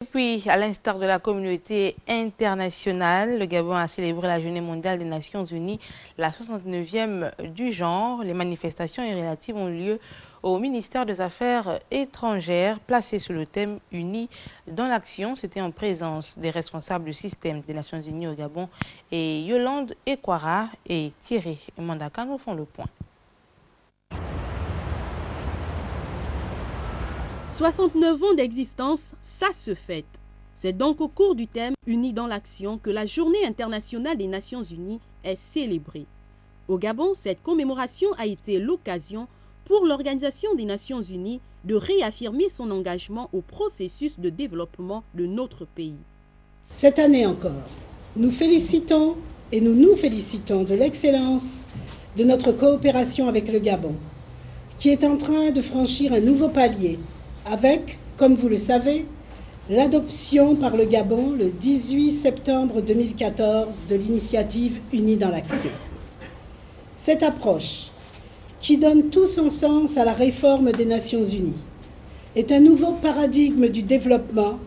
Et puis, à l'instar de la communauté internationale, le Gabon a célébré la Journée mondiale des Nations Unies, la 69e du genre. Les manifestations et relatives ont lieu au ministère des Affaires étrangères, placé sous le thème « Unis dans l'action ». C'était en présence des responsables du système des Nations Unies au Gabon et Yolande Ekwara et Thierry Mandaka nous font le point. 69 ans d'existence, ça se fête. C'est donc au cours du thème « Unis dans l'action » que la Journée internationale des Nations Unies est célébrée. Au Gabon, cette commémoration a été l'occasion pour l'Organisation des Nations Unies de réaffirmer son engagement au processus de développement de notre pays. Cette année encore, nous félicitons et nous félicitons de l'excellence de notre coopération avec le Gabon, qui est en train de franchir un nouveau palier avec, comme vous le savez, l'adoption par le Gabon le 18 septembre 2014 de l'initiative Unis dans l'action. Cette approche, qui donne tout son sens à la réforme des Nations Unies, est un nouveau paradigme du développement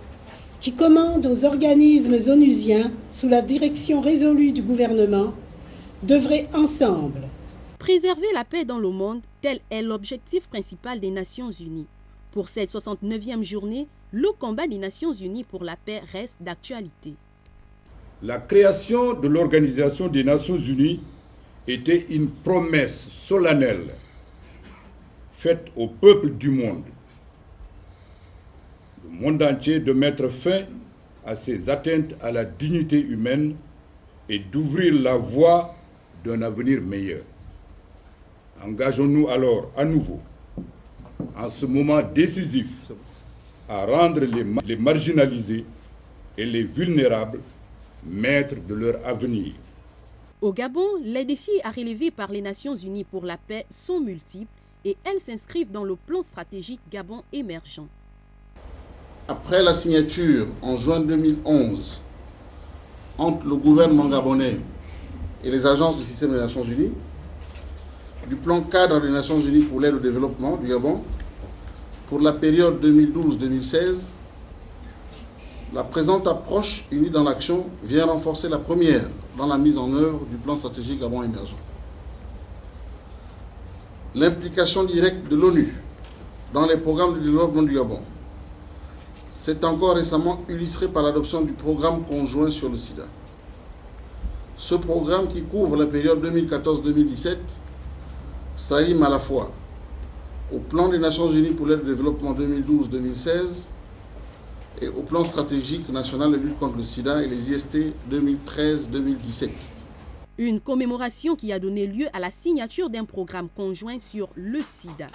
qui commande aux organismes onusiens, sous la direction résolue du gouvernement, d'œuvrer ensemble. Préserver la paix dans le monde, tel est l'objectif principal des Nations Unies. Pour cette 69e journée, le combat des Nations Unies pour la paix reste d'actualité. La création de l'Organisation des Nations Unies était une promesse solennelle faite au peuple du monde, le monde entier, de mettre fin à ces atteintes à la dignité humaine et d'ouvrir la voie d'un avenir meilleur. Engageons-nous alors à nouveau, en ce moment décisif, à rendre les marginalisés et les vulnérables maîtres de leur avenir. Au Gabon, les défis à relever par les Nations Unies pour la paix sont multiples et elles s'inscrivent dans le plan stratégique Gabon émergent. Après la signature en juin 2011 entre le gouvernement gabonais et les agences du système des Nations Unies, du plan cadre des Nations Unies pour l'aide au développement du Gabon pour la période 2012-2016, la présente approche unie dans l'action vient renforcer la première dans la mise en œuvre du plan stratégique Gabon émergent. L'implication directe de l'ONU dans les programmes de développement du Gabon s'est encore récemment illustrée par l'adoption du programme conjoint sur le sida. Ce programme, qui couvre la période 2014-2017, s'arrime à la fois au plan des Nations Unies pour l'aide au développement 2012-2016 et au plan stratégique national de lutte contre le sida et les IST 2013-2017. Une commémoration qui a donné lieu à la signature d'un programme conjoint sur le sida.